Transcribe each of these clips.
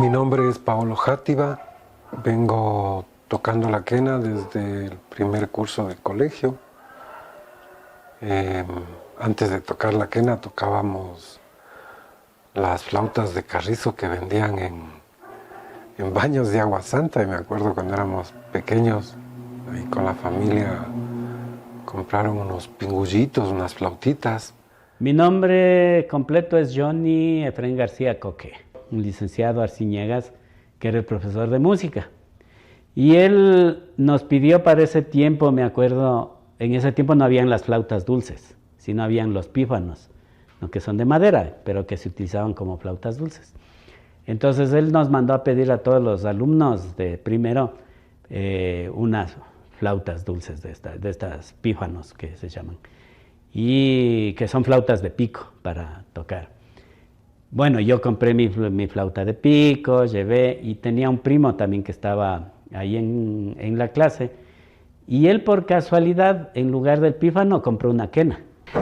Mi nombre es Paolo Játiva, vengo tocando la quena desde el primer curso de colegio. Antes de tocar la quena tocábamos las flautas de carrizo que vendían en baños de agua santa, y me acuerdo cuando éramos pequeños, ahí con la familia compraron unos pingullitos, unas flautitas. Mi nombre completo es Johnny Efraín García Coque, un licenciado Arciniegas, que era el profesor de música. Y él nos pidió para ese tiempo, me acuerdo, en ese tiempo no habían las flautas dulces, sino habían los pífanos, ¿no? Que son de madera, pero que se utilizaban como flautas dulces. Entonces él nos mandó a pedir a todos los alumnos de primero unas flautas dulces de estas pífanos que se llaman, y que son flautas de pico para tocar. Bueno, yo compré mi flauta de pico, llevé, y tenía un primo también que estaba ahí en la clase, y él por casualidad, en lugar del pífano, compró una quena.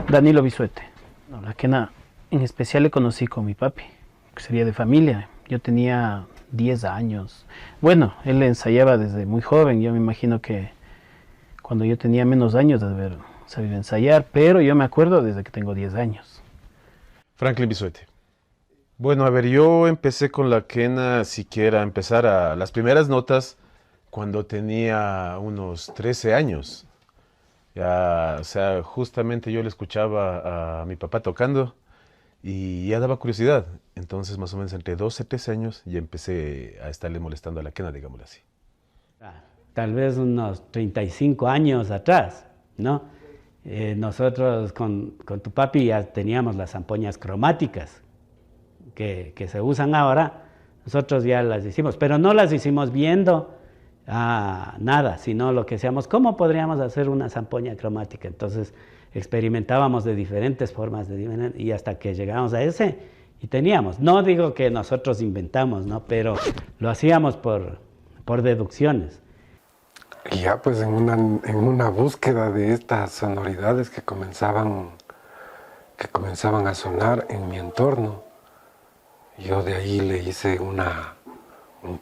Danilo Bisuete. No, la quena en especial le conocí con mi papi, que sería de familia. Yo tenía 10 años. Bueno, él ensayaba desde muy joven. Yo me imagino que cuando yo tenía menos años de haber sabido ensayar, pero yo me acuerdo desde que tengo 10 años. Franklin Bisuete. Bueno, a ver, yo empecé con la quena, siquiera empezar a las primeras notas cuando tenía unos 13 años. Ya, o sea, justamente yo le escuchaba a mi papá tocando y ya daba curiosidad. Entonces, más o menos entre 12 y 13 años ya empecé a estarle molestando a la quena, digámoslo así. Tal vez unos 35 años atrás, ¿no? Nosotros con tu papi ya teníamos las zampoñas cromáticas que se usan ahora. Nosotros ya las hicimos, pero no las hicimos viendo nada, sino lo que decíamos, ¿cómo podríamos hacer una zampoña cromática? Entonces experimentábamos de diferentes formas, y hasta que llegamos a ese, y teníamos. No digo que nosotros inventamos, ¿no? Pero lo hacíamos por deducciones. Y ya pues en una búsqueda de estas sonoridades que comenzaban a sonar en mi entorno, yo de ahí le hice un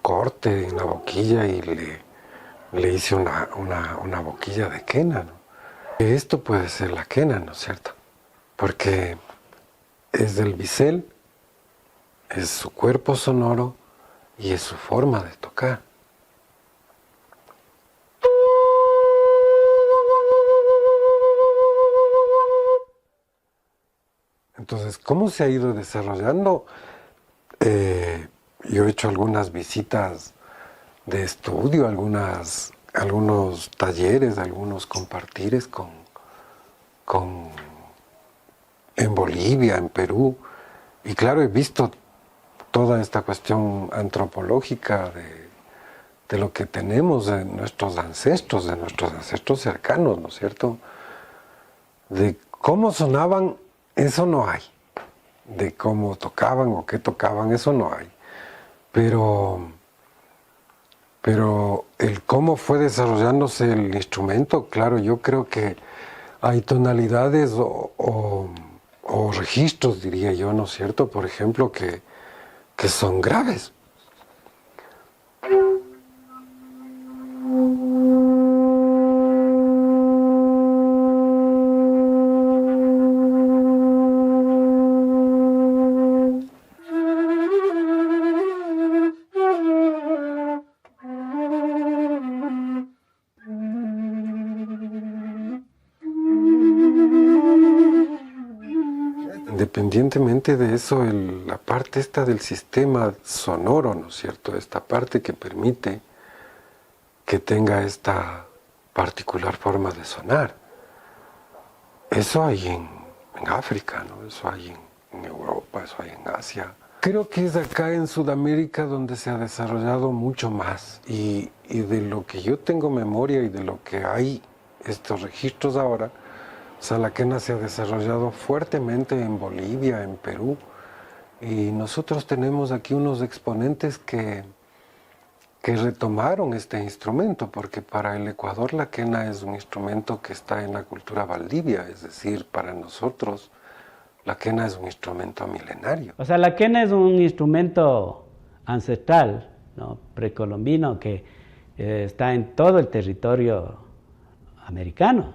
corte en la boquilla y le hice una boquilla de quena, ¿no? Esto puede ser la quena, ¿no es cierto? Porque es del bisel, es su cuerpo sonoro y es su forma de tocar. Entonces, ¿cómo se ha ido desarrollando? Yo he hecho algunas visitas de estudio, algunos talleres, algunos compartires en Bolivia, en Perú, y claro, he visto toda esta cuestión antropológica de lo que tenemos de nuestros ancestros cercanos, ¿no es cierto? De cómo sonaban, eso no hay. De cómo tocaban o qué tocaban, eso no hay. Pero el cómo fue desarrollándose el instrumento, claro, yo creo que hay tonalidades o registros, diría yo, ¿no es cierto? Por ejemplo, que son graves. Independientemente de eso, la parte esta del sistema sonoro, ¿no es cierto? Esta parte que permite que tenga esta particular forma de sonar. Eso hay en África, ¿no? Eso hay en Europa, eso hay en Asia. Creo que es acá en Sudamérica donde se ha desarrollado mucho más. Y de lo que yo tengo memoria y de lo que hay estos registros ahora, o sea, la quena se ha desarrollado fuertemente en Bolivia, en Perú, y nosotros tenemos aquí unos exponentes que retomaron este instrumento, porque para el Ecuador la quena es un instrumento que está en la cultura valdivia, es decir, para nosotros la quena es un instrumento milenario. O sea, la quena es un instrumento ancestral, ¿no? Precolombino, que está en todo el territorio americano.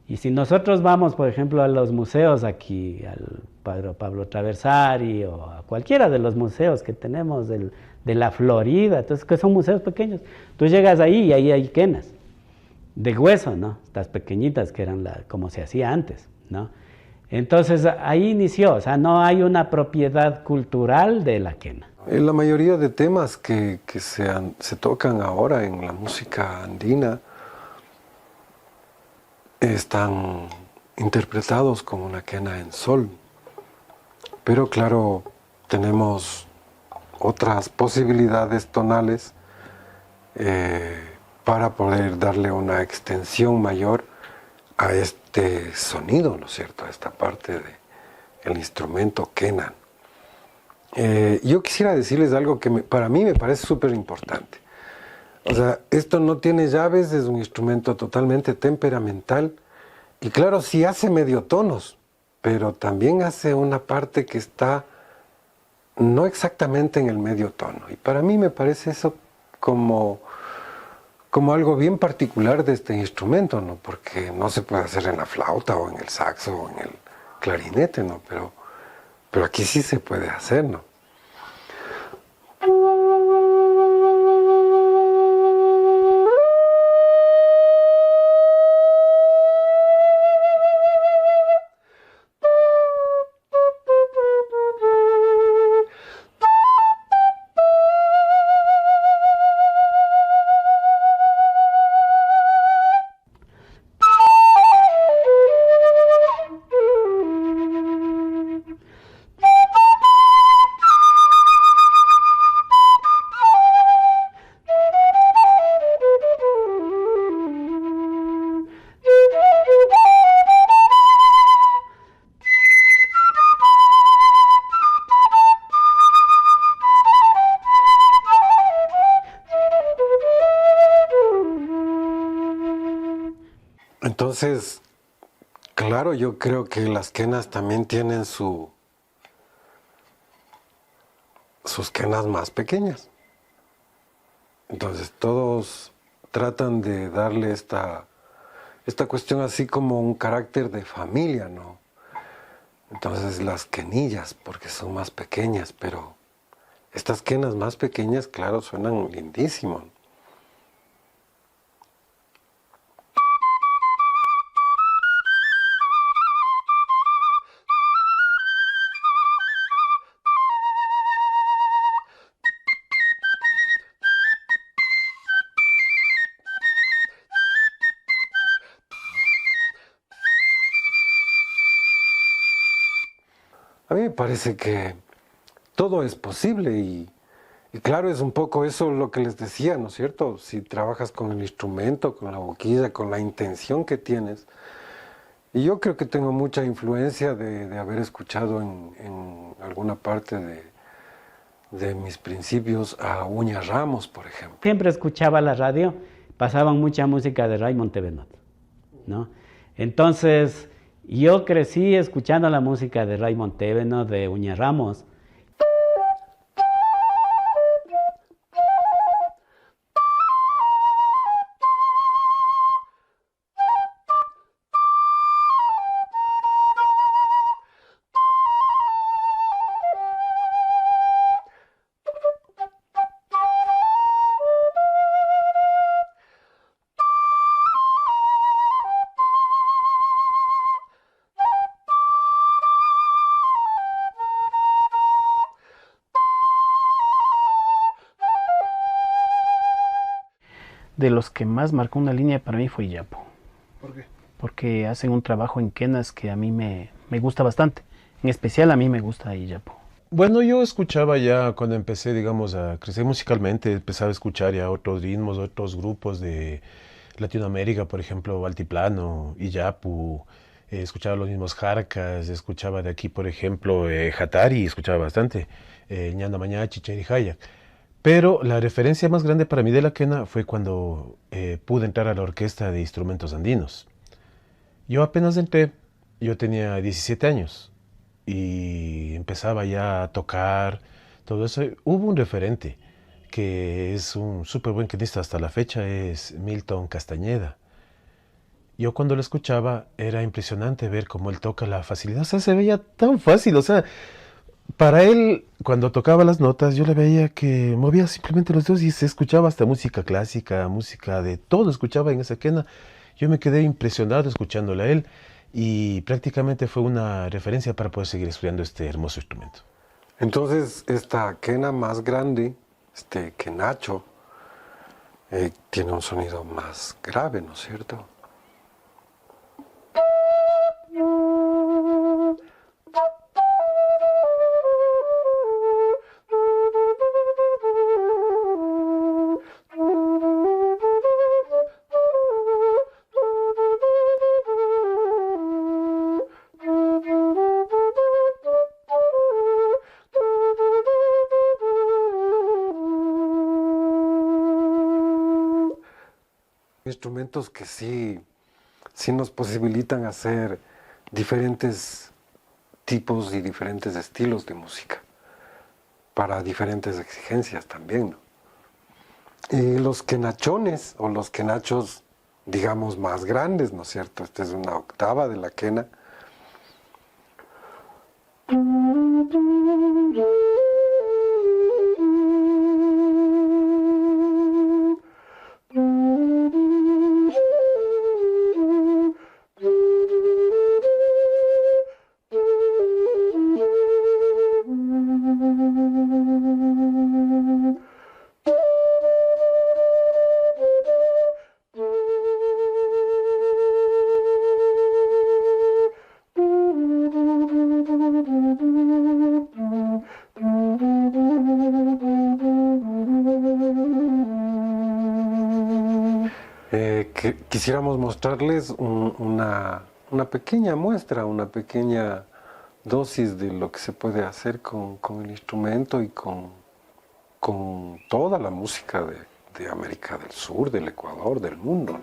Y si nosotros vamos, por ejemplo, a los museos aquí, al Padre Pablo Traversari o a cualquiera de los museos que tenemos de la Florida, entonces que son museos pequeños, tú llegas ahí y ahí hay quenas de hueso, ¿no? Estas pequeñitas que eran como se hacía antes, ¿no? Entonces ahí inició, o sea, no hay una propiedad cultural de la quena. La mayoría de temas que se tocan ahora en la música andina están interpretados como una quena en sol, pero claro, tenemos otras posibilidades tonales para poder darle una extensión mayor a este sonido, ¿no es cierto?, a esta parte del instrumento quena. Yo quisiera decirles algo que para mí me parece súper importante. O sea, esto no tiene llaves, es un instrumento totalmente temperamental y claro, sí hace mediotonos, pero también hace una parte que está no exactamente en el medio tono. Y para mí me parece eso como algo bien particular de este instrumento, ¿no? Porque no se puede hacer en la flauta o en el saxo o en el clarinete, ¿no? Pero aquí sí se puede hacer, ¿no? Entonces, claro, yo creo que las quenas también tienen sus quenas más pequeñas. Entonces, todos tratan de darle esta cuestión así como un carácter de familia, ¿no? Entonces, las quenillas, porque son más pequeñas, pero estas quenas más pequeñas, claro, suenan lindísimo. A mí me parece que todo es posible y claro, es un poco eso lo que les decía, ¿no es cierto? Si trabajas con el instrumento, con la boquilla, con la intención que tienes. Y yo creo que tengo mucha influencia de haber escuchado en alguna parte de mis principios a Uña Ramos, por ejemplo. Siempre escuchaba la radio, pasaban mucha música de Raymond Tevenot, ¿no? Entonces, yo crecí escuchando la música de Raymond Tevenot, de Uña Ramos. De los que más marcó una línea para mí fue Iyapu. ¿Por qué? Porque hacen un trabajo en quenas que a mí me gusta bastante. En especial a mí me gusta Iyapu. Bueno, yo escuchaba ya cuando empecé, digamos, a crecer musicalmente, empezaba a escuchar ya otros ritmos, otros grupos de Latinoamérica, por ejemplo, Altiplano, Iyapu, escuchaba los mismos jarcas, escuchaba de aquí, por ejemplo, Hatari, escuchaba bastante, Ñanda Mañachi, Cherihaya. Pero la referencia más grande para mí de la quena fue cuando pude entrar a la orquesta de instrumentos andinos. Yo apenas entré, yo tenía 17 años y empezaba ya a tocar todo eso. Hubo un referente que es un súper buen quenista hasta la fecha, es Milton Castañeda. Yo cuando lo escuchaba era impresionante ver cómo él toca la facilidad, o sea, se veía tan fácil, o sea, para él cuando tocaba las notas yo le veía que movía simplemente los dedos y se escuchaba hasta música clásica, música de todo, escuchaba en esa quena. Yo me quedé impresionado escuchándole a él y prácticamente fue una referencia para poder seguir estudiando este hermoso instrumento. Entonces, esta quena más grande, este quenacho, tiene un sonido más grave, ¿no es cierto? Instrumentos que sí nos posibilitan hacer diferentes tipos y diferentes estilos de música para diferentes exigencias también, ¿no? Y los quenachones o los quenachos, digamos, más grandes, ¿no es cierto? Esta es una octava de la quena. Quisiéramos mostrarles una pequeña muestra, una pequeña dosis de lo que se puede hacer con el instrumento y con toda la música de América del Sur, del Ecuador, del mundo.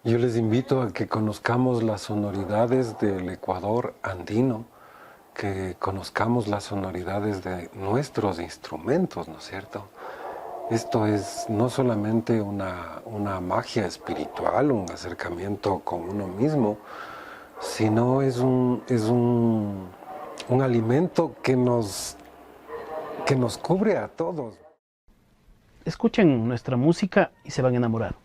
Yo les invito a que conozcamos las sonoridades del Ecuador andino, que conozcamos las sonoridades de nuestros instrumentos, ¿no es cierto? Esto es no solamente una magia espiritual, un acercamiento con uno mismo, sino es un alimento que nos cubre a todos. Escuchen nuestra música y se van a enamorar.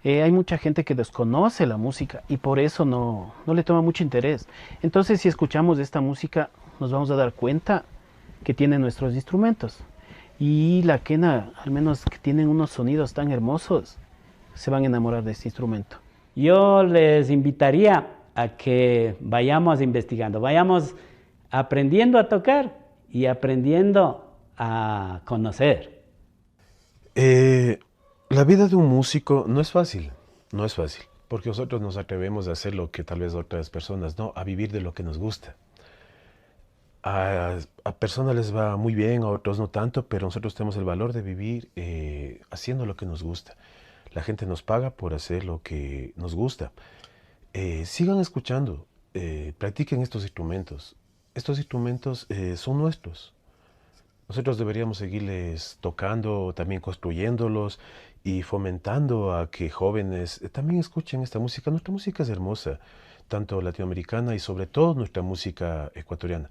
Hay mucha gente que desconoce la música y por eso no le toma mucho interés. Entonces, si escuchamos esta música, nos vamos a dar cuenta que tiene nuestros instrumentos. Y la quena, al menos que tienen unos sonidos tan hermosos, se van a enamorar de este instrumento. Yo les invitaría a que vayamos investigando, vayamos aprendiendo a tocar y aprendiendo a conocer. La vida de un músico no es fácil, porque nosotros nos atrevemos a hacer lo que tal vez otras personas no, a vivir de lo que nos gusta. A personas les va muy bien, a otros no tanto, pero nosotros tenemos el valor de vivir haciendo lo que nos gusta. La gente nos paga por hacer lo que nos gusta. Sigan escuchando, practiquen estos instrumentos. Estos instrumentos son nuestros. Nosotros deberíamos seguirles tocando, también construyéndolos y fomentando a que jóvenes también escuchen esta música. Nuestra música es hermosa, tanto latinoamericana y sobre todo nuestra música ecuatoriana.